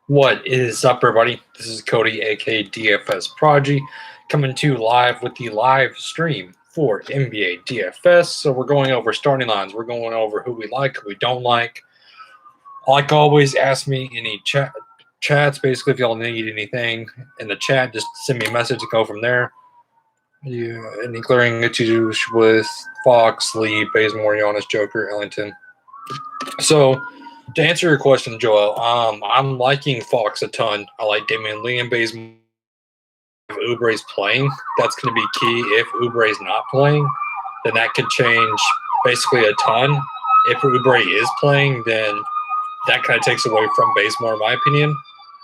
What is up, everybody? This is Cody, aka DFS Prodigy, coming to you live with the live stream for NBA DFS. So we're going over starting lines. We're going over who we like, who we don't like. Like always, ask me any chats. Basically, if y'all need anything in the chat, just send me a message and go from there. Any clearing issues with Fox, Lee, Bazemore, Giannis, Joker, Ellington. So, to answer your question, Joel, I'm liking Fox a ton. I like Damian Lee and Bazemore. If Oubre's playing, that's going to be key. If Oubre's not playing, then that could change basically a ton. If Oubre is playing, then that kind of takes away from Bazemore, in my opinion.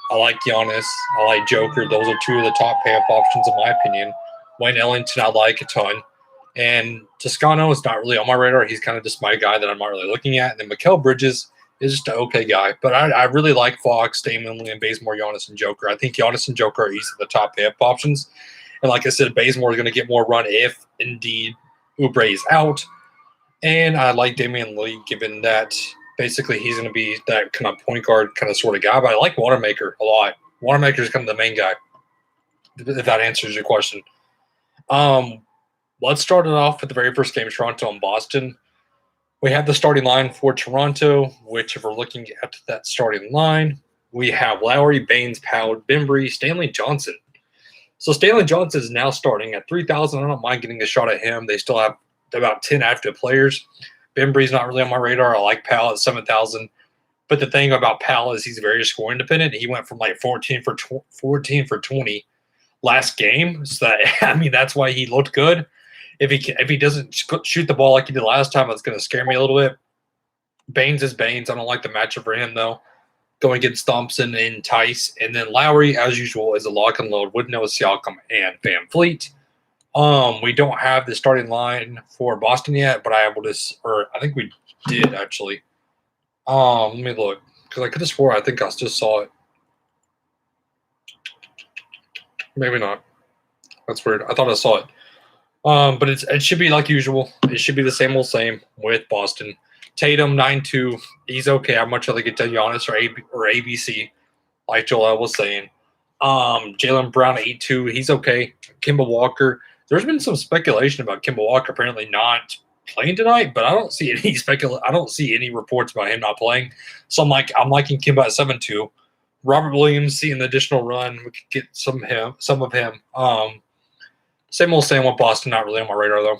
I like Giannis. I like Joker. Those are two of the top pay-up options, in my opinion. Wayne Ellington, I like a ton. And Toscano is not really on my radar. He's kind of just my guy that I'm not really looking at. And then Mikal Bridges is just an okay guy. But I really like Fox, Damian Lee, and Bazemore, Giannis, and Joker. I think Giannis and Joker are easily the top pay-up options. And like I said, Bazemore is going to get more run if, indeed, Oubre is out. And I like Damian Lee, given that basically he's going to be that kind of point guard kind of sort of guy. But I like Wanamaker a lot. Wanamaker is kind of the main guy, if that answers your question. Let's start it off with the very first game, Toronto and Boston. We have the starting line for Toronto, which if we're looking at that starting line, we have Lowry, Baines, Powell, Bembry, Stanley Johnson. So Stanley Johnson is now starting at 3,000. I don't mind getting a shot at him. They still have about 10 active players. Bembry's not really on my radar. I like Powell at 7,000. But the thing about Powell is he's very score independent. He went from like 14 for 20 last game. So that's why he looked good. If he doesn't shoot the ball like he did last time, it's going to scare me a little bit. Baines is Baines. I don't like the matchup for him, though. Going against Thompson and Tice. And then Lowry, as usual, is a lock and load with Noah Siakam and Van Fleet. We don't have the starting line for Boston yet, but I think we did, actually. Let me look. Because I could have swore I think I just saw it. Maybe not. That's weird. I thought I saw it. But it should be like usual. It should be the same old same with Boston. Tatum 9-2. He's okay. I'd much rather get to Giannis or ABC, like Joel was saying. Jaylen Brown 8-2. He's okay. Kemba Walker. There's been some speculation about Kemba Walker apparently not playing tonight, but I don't see any reports about him not playing. So I'm liking Kemba at 7-2. Robert Williams seeing the additional run. We could get some of him. Same old same with Boston, not really on my radar, though.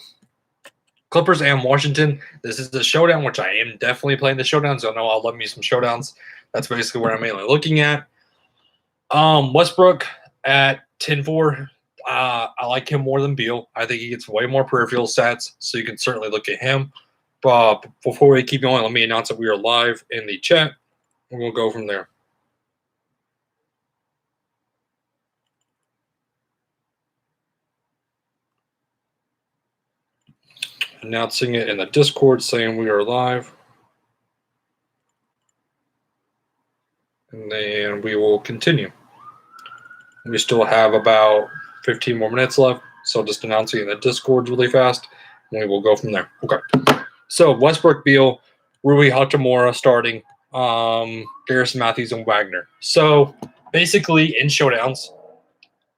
Clippers and Washington. This is the showdown, which I am definitely playing the showdown, so I know I'll love me some showdowns. That's basically where I'm mainly looking at. Westbrook at 10-4. I like him more than Beal. I think he gets way more peripheral stats, so you can certainly look at him. But before we keep going, let me announce that we are live in the chat, and we'll go from there. Announcing it in the Discord, saying we are live. And then we will continue. We still have about 15 more minutes left, so just announcing it in the Discord really fast, and we will go from there. Okay. So Westbrook, Beal, Rui Hachimura starting, Garrison Matthews, and Wagner. So basically in showdowns,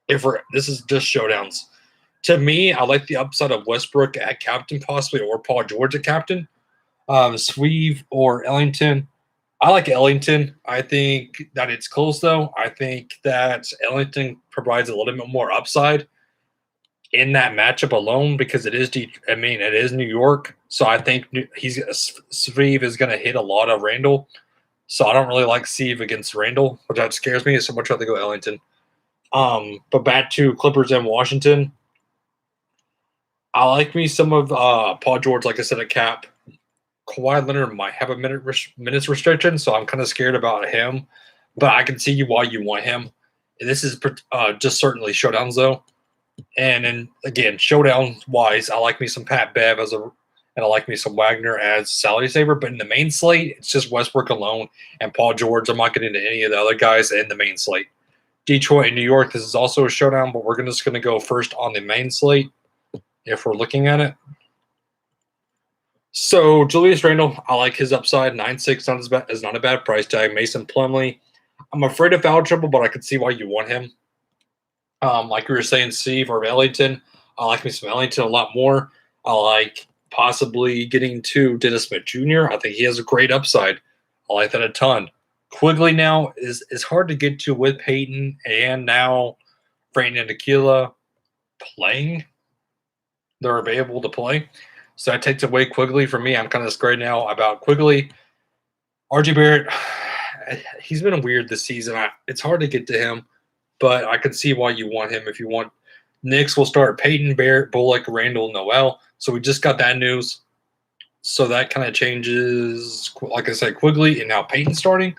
this is just showdowns. To me, I like the upside of Westbrook at captain possibly, or Paul George at captain. Sweeve or Ellington. I like Ellington. I think that it's close, though. I think that Ellington provides a little bit more upside in that matchup alone because it is New York. So I think Sweeve is going to hit a lot of Randall. So I don't really like Sweeve against Randall, which that scares me. So much rather go Ellington. But back to Clippers and Washington. I like me some of Paul George, like I said, at cap. Kawhi Leonard might have a minutes restriction, so I'm kind of scared about him. But I can see why you want him. And this is just certainly showdowns, though. And then, again, showdown-wise, I like me some Pat Bev and I like me some Wagner as salary saver. But in the main slate, it's just Westbrook alone and Paul George. I'm not getting into any of the other guys in the main slate. Detroit and New York, this is also a showdown, but we're just going to go first on the main slate if we're looking at it. So Julius Randle, I like his upside. 9.6 is not a bad price tag. Mason Plumlee, I'm afraid of foul trouble, but I can see why you want him. Like we were saying, Steve or Ellington, I like me some Ellington a lot more. I like possibly getting to Dennis Smith Jr. I think he has a great upside. I like that a ton. Quigley now is hard to get to with Peyton and now Brandon and Tequila playing. They're available to play. So that takes away Quigley from me. I'm kind of scared now about Quigley. RJ Barrett, he's been weird this season. It's hard to get to him, but I can see why you want him. If you want Knicks, will start Peyton, Barrett, Bullock, Randall, Noel. So we just got that news. So that kind of changes, like I said, Quigley and now Peyton starting.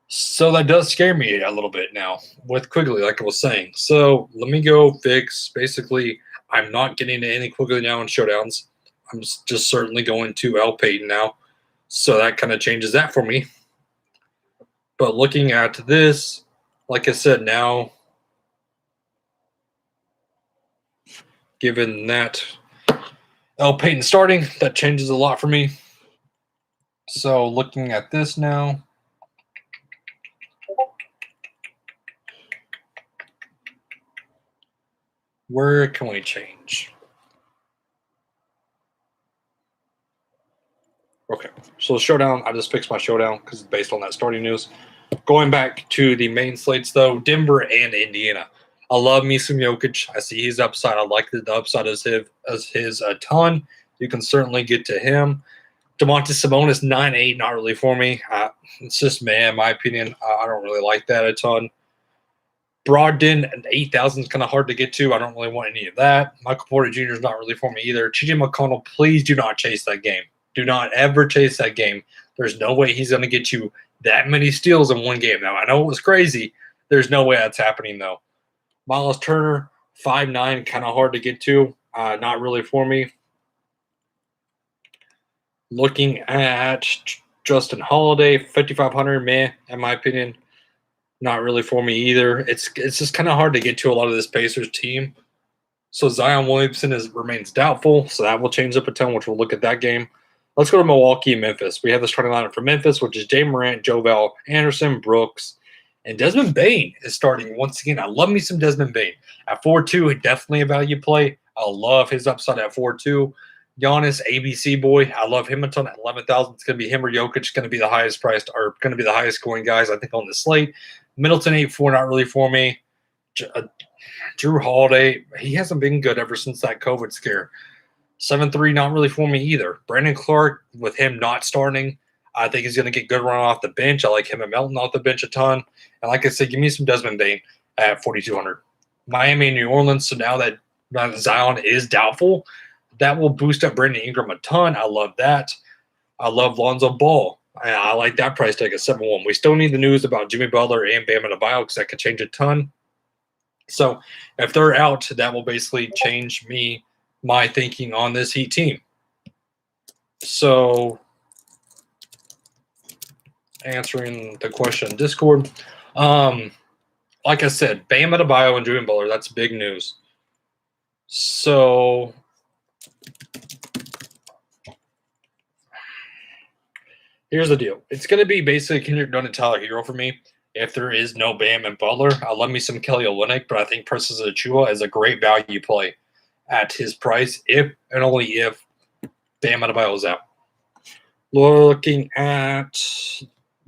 So that does scare me a little bit now with Quigley, like I was saying. So let me go fix. Basically, I'm not getting to any Quigley now in showdowns. I'm just certainly going to L Peyton now. So that kind of changes that for me. But looking at this, like I said, now, given that L Peyton starting, that changes a lot for me. So looking at this now, where can we change? Okay, so showdown, I just fixed my showdown because it's based on that starting news. Going back to the main slates, though, Denver and Indiana. I love me some Jokic. I see his upside. I like the upside as his a ton. You can certainly get to him. DeMontis Sabonis 9.8, not really for me. It's just in my opinion. I don't really like that a ton. Brogdon 8,000 is kind of hard to get to. I don't really want any of that. Michael Porter Jr. is not really for me either. TJ McConnell, please do not chase that game. Do not ever chase that game. There's no way he's going to get you that many steals in one game. Now, I know it was crazy. There's no way that's happening, though. Miles Turner, 5'9", kind of hard to get to. Not really for me. Looking at Justin Holiday, 5,500, meh, in my opinion. Not really for me either. It's just kind of hard to get to a lot of this Pacers team. So Zion Williamson remains doubtful, so that will change up a ton, which we'll look at that game. Let's go to Milwaukee and Memphis. We have the starting lineup for Memphis, which is Jay Morant, Jovel, Anderson, Brooks, and Desmond Bane is starting once again. I love me some Desmond Bane. At 4-2, definitely a value play. I love his upside at 4-2. Giannis, ABC boy. I love him a ton at 11,000. It's going to be him or Jokic. It's going to be the highest priced or going to be the highest scoring guys, I think, on the slate. Middleton, 8-4, not really for me. Drew Holiday, he hasn't been good ever since that COVID scare. 7-3, not really for me either. Brandon Clark, with him not starting, I think he's going to get good run off the bench. I like him and Melton off the bench a ton. And like I said, give me some Desmond Bane at 4,200. Miami and New Orleans, so now that Zion is doubtful, that will boost up Brandon Ingram a ton. I love that. I love Lonzo Ball. I like that price tag at 7-1. We still need the news about Jimmy Butler and Bam Adebayo because that could change a ton. So if they're out, that will basically change my thinking on this Heat team. So answering the question in Discord, like I said, Bam Adebayo and Jimmy Butler, that's big news. So here's the deal. It's going to be basically Kendrick Nunn and Tyler Hero for me. If there is no Bam and Butler, I love me some Kelly Olynyk, but I think Precious Achiuwa is a great value play at his price if and only if Bam Adebayo is out. Looking at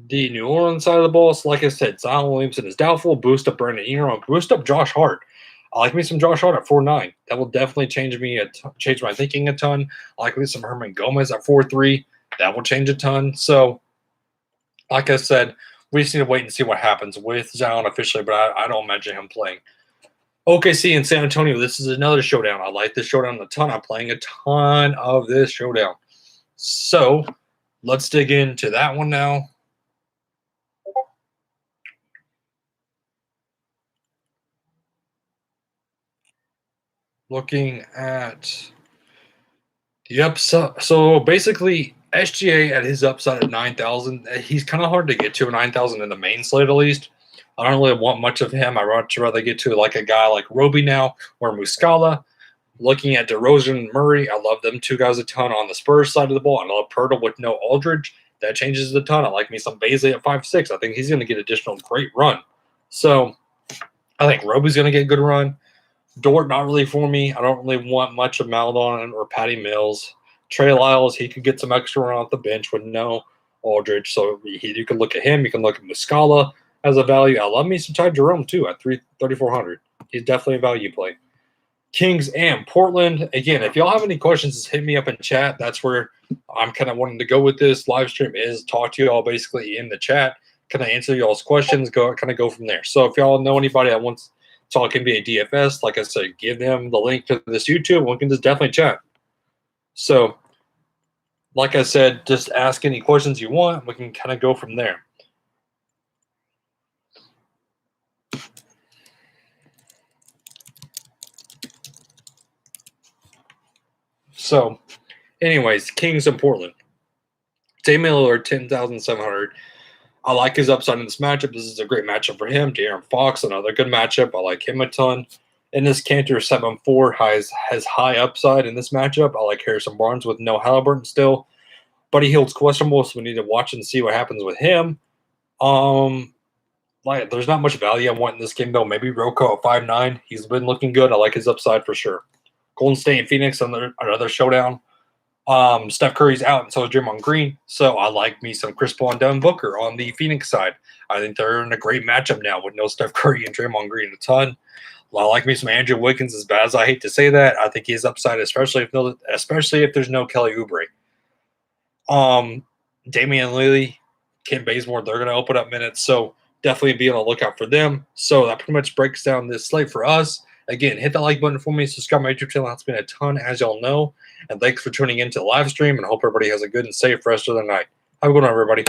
the New Orleans side of the ball, so like I said, Zion Williamson is doubtful. Boost up Brandon Ingram. Boost up Josh Hart. I like me some Josh Hart at 4.9. That will definitely change my thinking a ton. I like me some Herman Gomez at 4.3. That will change a ton. So, like I said, we just need to wait and see what happens with Zion officially, but I don't imagine him playing. OKC and San Antonio, this is another showdown. I like this showdown a ton. I'm playing a ton of this showdown. So, let's dig into that one now. Looking at the upside. So, basically, SGA at his upside at 9,000, he's kind of hard to get to 9,000 in the main slate at least. I don't really want much of him. I'd rather get to like a guy like Roby now or Muscala. Looking at DeRozan and Murray, I love them two guys a ton on the Spurs side of the ball. I love Pirtle with no Aldridge. That changes a ton. I like me some Bazley at 5'6". I think he's going to get additional great run. So I think Roby's going to get a good run. Dort, not really for me. I don't really want much of Maldon or Patty Mills. Trey Lyles, he could get some extra run off the bench with no Aldridge. So you can look at him. You can look at Muscala as a value. I love me some Ty Jerome, too, at 3,400. He's definitely a value play. Kings and Portland. Again, if y'all have any questions, just hit me up in chat. That's where I'm kind of wanting to go with this. Live stream is talk to y'all basically in the chat. Can I answer y'all's questions? Go from there. So if y'all know anybody that wants to talk NBA DFS, like I said, give them the link to this YouTube. We can just definitely chat. So, like I said, just ask any questions you want. We can kind of go from there. So, anyways, Kings and Portland. Damian Lillard, 10,700. I like his upside in this matchup. This is a great matchup for him. De'Aaron Fox, another good matchup. I like him a ton. And this Cantor 7-4 has high upside in this matchup. I like Harrison Barnes with no Halliburton still. Buddy Hield's questionable, so we need to watch and see what happens with him. There's not much value I want in this game, though. Maybe Rocco at 5'9". He's been looking good. I like his upside for sure. Golden State and Phoenix, another showdown. Steph Curry's out, and so is Draymond Green. So I like me some Chris Paul and Devin Booker on the Phoenix side. I think they're in a great matchup now with no Steph Curry and Draymond Green a ton. I like me some Andrew Wiggins, as bad as I hate to say that. I think he's upside, especially if there's no Kelly Oubre. Damian Lillard, Kim Bazemore, they're going to open up minutes, so definitely be on the lookout for them. So that pretty much breaks down this slate for us. Again, hit that like button for me. Subscribe to my YouTube channel. That's been a ton, as y'all know. And thanks for tuning in to the live stream. And I hope everybody has a good and safe rest of the night. Have a good one, everybody.